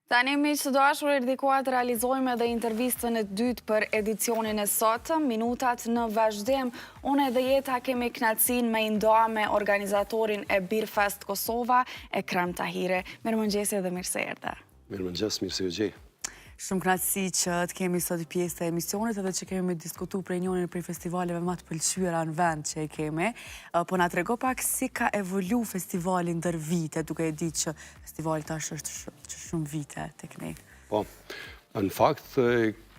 Tani miq të dashur, erdhikoha të realizojmë edhe intervistën e dytë për edicionin e sotëm, minutat në vazhdim. Unë edhe Jeta kemi kënaqësinë me ndoa me organizatorin e Beer Fest Kosova, Ekrem Tahiri. Mirëmëngjes dhe mirë se erdhe. Mirëmëngjes, mirë se u gjej. Shumë kënaqësi që të kemi sot pjesë të emisionit edhe që kemi me diskutu për njërin për festivaleve më të pëlqyera në vend që e kemi. Po na trego pak si ka evolu festivali ndër vite, duke e ditë që festivali tash është shumë vite tek ne. Po, në fakt,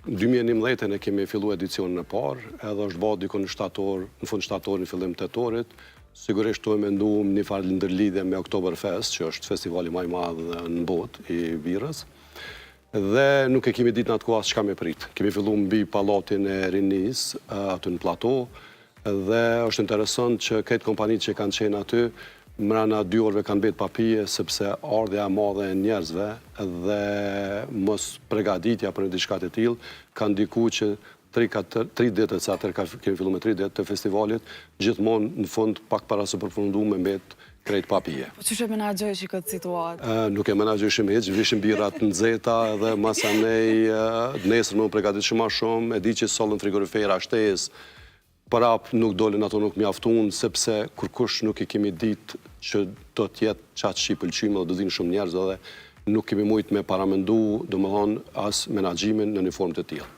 2011 e kemi fillu edicionin e parë, edhe është bërë dikon në fund shtator, në fillim tetorit. Sigurisht të e menduam një farë ndërlidhje me Oktoberfest, që është festivali më i madh në botë i birrës. Dhe nuk e kemi ditë në atë kohë asë çka me prit. Kemi fillu mbi pallatin e Rinis, aty në plato, dhe është interesant që këtë kompanitë që kanë qenë aty, mrena 2 orëve kanë betë pa pije, sepse ardhja e madhe e njerëzve dhe mos përgatitja për një diçka të tillë, kanë diku që 3 ditë, se atër kemi fillu me 3 ditë të festivalit, gjithmonë në fund pak para së përfunduar me mbet krejt pa pije. Po çu menaxhoj që këtë situatë? Nuk e menaxhojshim hiç, vishim birrat në nxehta dhe masanej nesër më përgatitet shumë shumë, e di që sollën frigorifera shtesë, prap nuk dolën ato nuk mjaftuan, sepse kurkush nuk i kemi ditë që do të jetë çat shi pëlqymë dhe do dinë shumë njerëz edhe nuk kemi mujt me paramendu, domethënë as menaxhimin në një formë të tillë.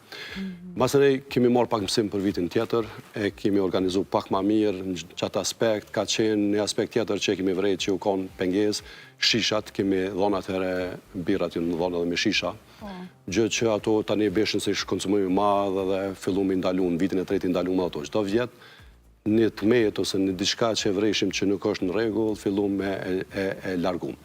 Masanej kemi marrë pak mësim për vitin tjetër, e kemi organizu pak ma mirë në qatë aspekt, ka qenë një aspekt tjetër që kemi vrejt që u konë pengesë, shishat, kemi dhona atëhere birrat ju në dhona dhe me shisha, gjë që ato tani beshin se konsumojmë madhë dhe fillu me ndalun, vitin e tretë ndalun me ato. Çdo vjet, një tmet ose një diçka që vrejshim që nuk është në rregull, fillu me e largum.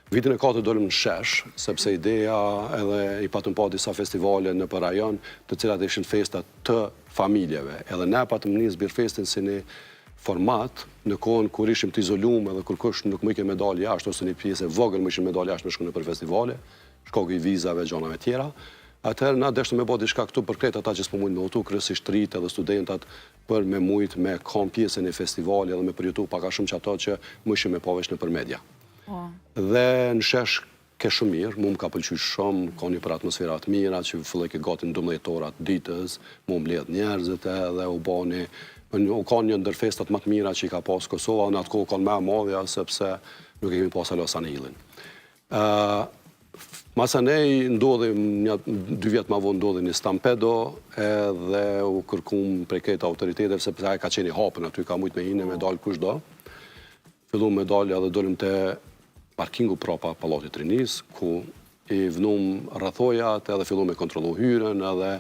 Vitin e 4 dolëm në shesh, sepse ideja edhe i patëm pa disa festivale në për rajon, të cilat ishin festat të familjeve. Edhe ne patëm njës Beer Festin si një format, në kohën kur ishim të izolum edhe kur kush nuk më ike me dalë jashtë, ose një pjesë e vogël më ishim me dalë jashtë me shku në për festivale, shkogu i vizave, gjonave tjera. Atëherë na deshtu me bo diçka këtu për krejt ata që s'po mujnë me utu, kryesisht rritë edhe studentat, për me mujt me kom pjesën e festivali edhe me përjetu paka shumë që ato që më ishim me povesh në për media. Dhe në shesh ke shumë mirë, mu më ka pëlqy shumë, ka një për atmosferat mira, që filloj ke gati në 12 orat ditës, mu më ledh njerëzit edhe u ka një ndër festat më të mira që i ka pas Kosova, në atë kohë ka më modhja, sepse nuk e kemi pas alo Sanilin. Masanej ndodhim, 2 vjet ma vonë ndodhim një stampedo, edhe u kërkum prej këtë autoritetet, sepse ai ka qenë i hapën aty, ka mujt me hine me dalë kush do. Fillu me dalë edhe dolim të parkingu prapa Pallatit Rinis, ku i vnum rrethojat edhe fillu me kontrollu hyrën, edhe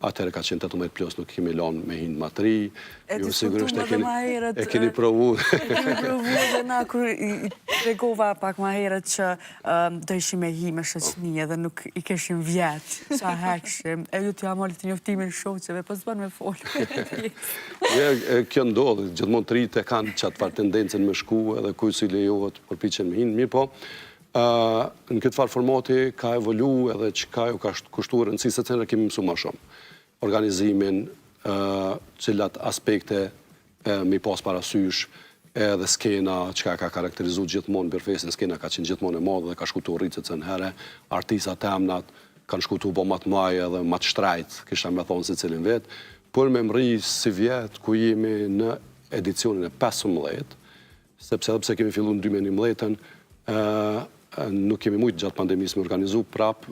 atëherë ka qenë 18 plus, nuk kemi lanë me hinë matri. E diskutuam edhe ma herët. E keni provu. E kemi provu edhe na, kur i tregova pak ma herët që do ishim me hi me shoqni edhe nuk i keshim vjetë, sa hekshim. E ju t'ja mollit të njoftimin shoqeve, po s'ban me folë. Kjo ndodhë, gjithmonë të rritë e kanë qatë farë tendencen me shku edhe kuj si lejohet përpiqen me hinë, mirë po. Në këtë farë formati ka evolu edhe që ka kushtuar rëndësi, se të kemi mësu ma shumë. Organizimin, cilat aspekte mi pas parasysh, edhe skena që ka karakterizu gjithmonë Beer Festin, skena ka qenë gjithmonë e madhe dhe ka shkutu rritët se në herë, artisat e emnat kanë shkutu bo matë maj edhe matë shtrajt, kisha me thonë si cilin vetë, për me mri si vjetë ku jemi në edicionin e 15, sepse edhe pse kemi fillu në 2011, nuk kemi mujtë gjatë pandemisë me organizu prap,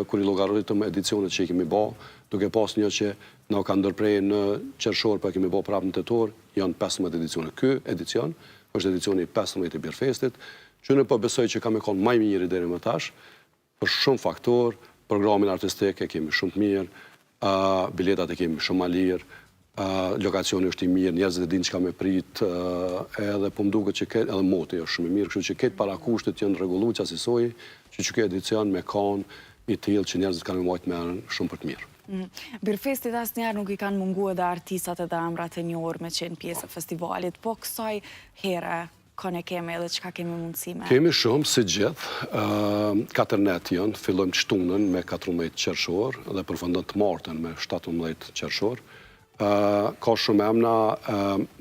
kur i logaritëm edicionet që i kemi bo, duke pas një që na ka ndërprej në qershor, pa kemi bo prap në tetor, janë 15 edicionet. Ky edicion është edicioni 15 i Beer Festit, që në besoj që ka me konë maj mirë i deri më tash, për shumë faktor, programin artistik e kemi shumë të mirë, biletat e kemi shumë ma lirë, lokacioni është i mirë, njerëzit e dinë që ka me prit, edhe po mduke që këtë, edhe moti është shumë i mirë, kështu që këtë para kushtet janë rregullu që asisoj, që këtë edicion me kanë i tillë që njerëzit kanë me majtë merën shumë për të mirë. Beer Festit asë njerë nuk i kanë mungu edhe artisat edhe emrat e njohur me qenë pjesë e festivalit, po kësaj here kone kemi edhe qka kemi mundësime? Kemi shumë, si gjithë, 4 net janë, fillojmë të shtunën me 14 qershor dhe përfundon të martën me 17 qershor. Ka shumë emna,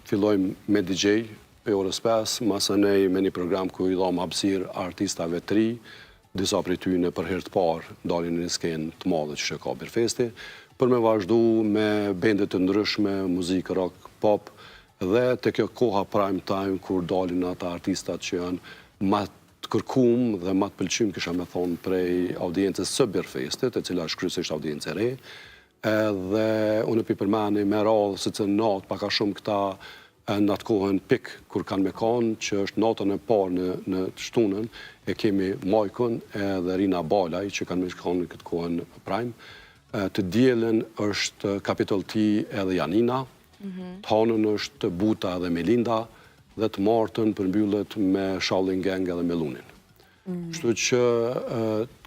fillojmë me DJ, e orës 5, masanej me një program ku i dhom hapësirë artistave 3, disa prej tyne për herë të parë dalin në një skenë të madhe që ka Birfesti, për me vazhdu me bendet të ndryshme, muzikë, rock, pop, dhe të kjo koha prime time kur dalin ata artistat që janë ma të kërkum dhe ma të pëlqym, kisha me thonë, prej audiencës së Birfestit, e cila është kryesisht audiencë e re, dhe unë pi përmeni me radhë se të natë paka shumë këta në atë kohën pik kur kanë me kanë, që është natën e parë në shtunën, e kemi Majkun dhe Rina Balaj, që kanë me kanë në këtë kohën prime. Të dielën është Capital T edhe Janina, të hanën është Buta dhe Melinda, dhe të martën përmbyllet me Shallin Gang edhe me Lunin. Kështu që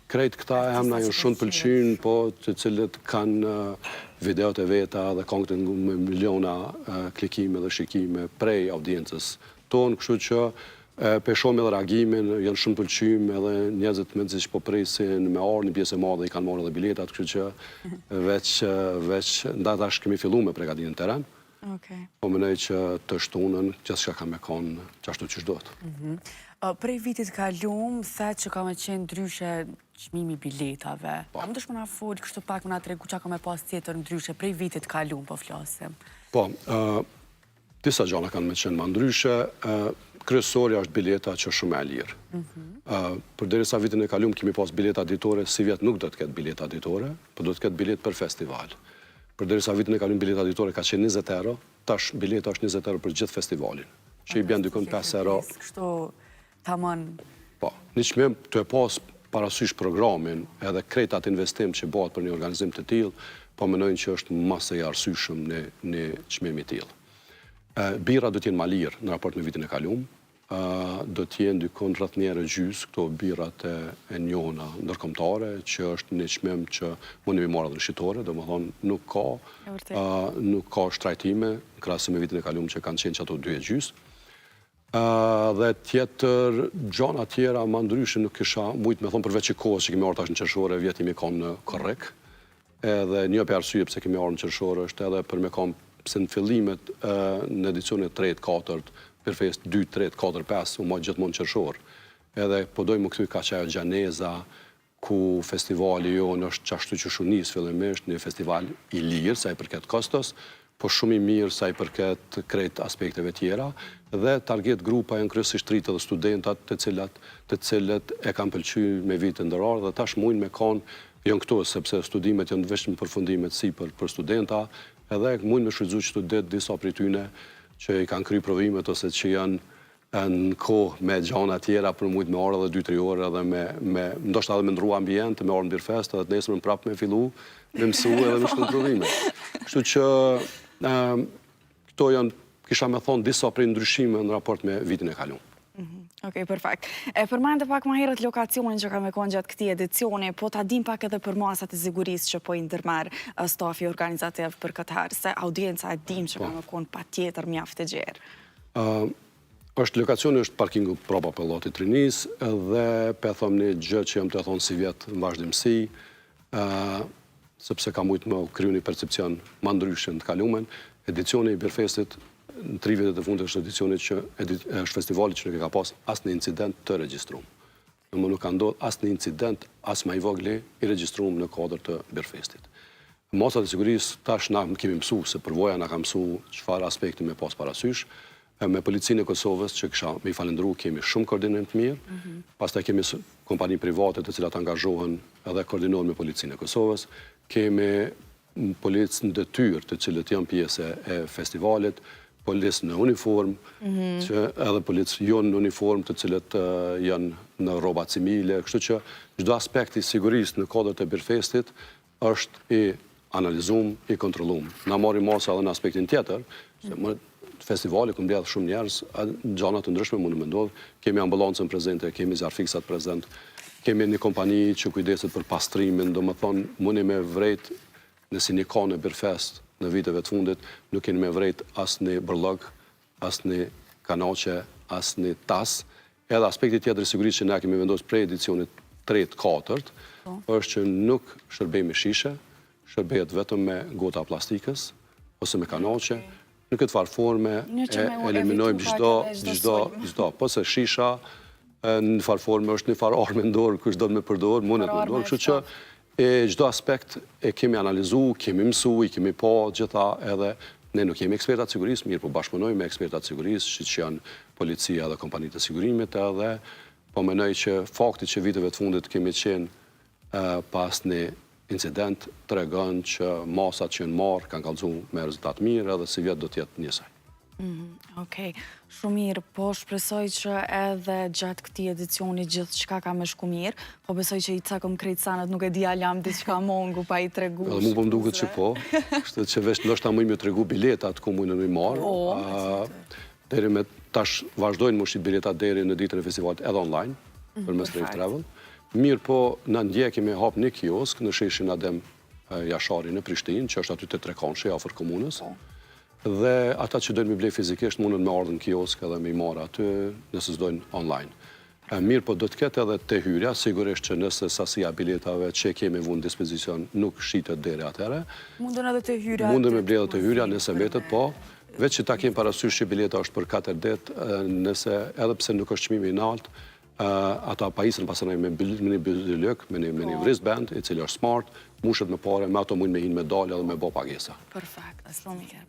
krejt këta emna janë shumë pëlqyn, po të cilët kanë videot e veta dhe këngët me miliona klikime dhe shikime prej audiencës tonë, kështu që peshomi dhe reagimin janë shumë pëlqym edhe njerëzit me që po presin me arë një pjesë e madhe i kanë marrë edhe biletat, kështu që veç ndatash kemi fillu me pregatin në teren, po mënej që të shtunën gjithë shka ka me kanë qashtu që shdojt. Prej vitit kalum, the që ka me qenë ndryshe çmimi biletave. A më dëshmë na folë kështu pak më na tregu që ka me pas tjetër ndryshe prej vitit kalum, po flasim. Po, disa gjana kanë me qenë ma ndryshe, kryesorja është bileta që shumë e lirë. Për derisa vitin e kalum kemi pas bileta ditore, si vjet nuk do të ketë bileta ditore, po do të ketë bilet për festival. Për derisa vitin e kalum bileta ditore ka qenë 20 euro, tash bileta është 20 euro për gjithë festivalin, që i bjen dykon 5 euro. Kështu tamam. Po, një qmim të e pas parasysh programin edhe krejt atë investim që bëhet për një organizim të tillë, po menojnë që është masë e arsyeshëm në çmim i tillë. Bira do t'jenë ma lirë në raport me vitin e kalum, do t'jenë dykon rreth njerë gjys, këto birat e njohuna ndërkombëtare, që është një çmim që mund të marrë edhe në shitore, do më thonë nuk ka shtrajtime, në krahasim me vitin e kalum që kanë qenë që ato 2 gjys. Dhe tjetër, gjana tjera ma ndryshe nuk kisha mujtë me thonë përveç i kohës që kemi arë tash në qershore, vjet jemi kanë në korrek, edhe një për arsye pse kemi arë në qershore është edhe për me kanë pse në fillimet në edicionet 3, 4, Birfest 2, 3, 4, 5, u ma gjithmonë qershor. Edhe po dojmë më këtu ka që ajo Gjaneza, ku festivali jonë është qashtu që shunis fillimisht, një festival i lirë, sa i përket kostos, po shumë i mirë sa i përket krejt aspekteve tjera, dhe target grupa janë kryesisht rritë dhe studentat të cilët e kanë pëlqy me vitë ndëror, dhe tash mujnë me kanë janë këto, sepse studimet janë vetëm përfundimet si për studenta, edhe mujnë me shfrytzu qëtu disa prej tyne që i kanë kry provimet ose që janë në kohë me gjana tjera për mujtë me orë dhe 2-3 orë edhe ndoshta edhe me ndrua ambient, me orë në Birfest, edhe të nesër më prapë me fillu, me mësu edhe me shkën provimet. Kështu që këto janë, kisha me thonë, disa prej ndryshime në raport me vitin e kalum. Okej, perfekt. Përmende pak ma herët lokacionin që ka me konë gjatë këti edicioni, po ta dim pak edhe për masat e sigurisë që po i ndërmerë stafi organizativ për këtë herë, se audienca e dim që ka me konë pa tjetër mjaft e gjerë. Lokacioni është parkingu prapa Pellatit Rinis, dhe pe thom një gjë që jam të thonë si vjetë në vazhdimësi, sepse ka mujtë më kryu një percepcion ma ndryshën të kalumen, edicioni i Birfestit në 3 vitet e fundit është edicionit që është festivalit që nuk e ka pas asë një incident të registrum. Në më nuk ka ndodhë asë një incident, asë ma i vogli, i registrum në kodër të Birfestit. Masat e sigurisë, tash na kemi mësu, se përvoja na ka mësu çfarë aspekti me pas parasysh, me policinë e Kosovës që kisha me i falendru, kemi shumë koordinim të mirë, pastaj kemi kompani private të cilat angazhohen edhe koordinohen me policinë e Kosovës, kemi policë në detyrë të cilët janë pjesë e festivalit, policë në uniform, që edhe policë jonë në uniform të cilët janë në rroba civile, kështu që çdo aspekt i sigurisë në kodër të Birfestit është i analizum, i kontrolum. Na marrim masa edhe në aspektin tjetër, se festivali ku mbledh shumë njerëz, gjana të ndryshme mund të ndodh, kemi ambulancën prezente, kemi zjarfiksat prezent, kemi një kompani që kujdeset për pastrimin, domethënë mundi me vrejt nëse një ka në Birfest në viteve të fundit, nuk keni me vrejt as një bërlog, as një kanache, as një tas. Edhe aspekti tjetër sigurisht që ne kemi vendosur prej edicionit 3-4, është që nuk shërbejmë shishe, shërbehet vetëm me gota plastikës, ose me kanache, në këtë farë forme e eliminojmë çdo, po se shisha në farë forme është një farë armë ndorë, kush do të me përdorë, mundet me ndorë, kështu që çdo aspekt e kemi analizu, kemi mësu, i kemi po gjitha edhe ne nuk jemi ekspertat sigurisë, mirë po bashkëpunojmë me ekspertat sigurisë, që janë policia dhe kompanitë të sigurimit edhe po menoj që fakti që viteve të fundit kemi qenë pas një incident tregon që masat që në marë kanë kallëzu me rezultat mirë edhe si vjetë do tjetë njësaj. Okej, shumë mirë, po shpresoj që edhe gjatë këtij edicioni gjithë çka ka me shku mirë, po besoj që i cakëm krejt sanët nuk e di alam diçka mongu pa i tregu. Edhe mu po më duket që po, kështu që veç ndoshta më i tregu biletat ku mundën me marë. Deri me tash vazhdojnë më shit biletat deri në ditën e festivalit edhe online, përmes Rave Travel. Mirë po, në ndje kemi hap një kiosk në sheshin Adem Jashari në Prishtinë, që është aty te Trekanshi, afër komunës. Dhe ata që dojnë mi blej fizikisht mundën me ardhën kiosk edhe me i marë aty nëse s'dojnë online. Mirë po do të ketë edhe te hyrja, sigurisht që nëse sasia biletave që kemi vënë dispozicion nuk shitet deri atëherë. Mundën edhe te hyrja. Mundën me blej edhe te hyrja nëse mbetet po. Veç që ta kemi parasysh që bileta është për 4 ditë, nëse edhe pse nuk është çmimi i lartë, ata pajisën pastaj me një bilyek, me një wristband, i cili është smart, mushet me parë, me ato mund me hinë me dalë edhe me bë pagesa. Perfekt, shumë mirë.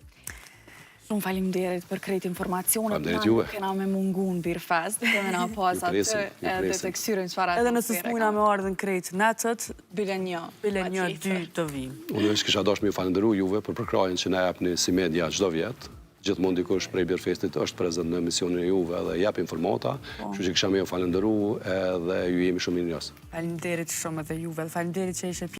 Shumë faleminderit për krejt informacionet. Faleminderit juve. Na kena me mungun Birfest, kemi na pas aty edhe të kësyrën çfarë. Edhe nëse s'mujna me ardhën krejt natët, Bilen 1, 2 të vim. Unë kisha dashur me ju falenderu juve për përkrajën që na japni si media çdo vjet. Gjithmonë dikush prej Birfestit është prezent në emisionin e juve dhe jap informata, kështu që kisha me ju falenderu edhe ju jemi shumë mirënjohës. Faleminderit shumë edhe juve, faleminderit që ishe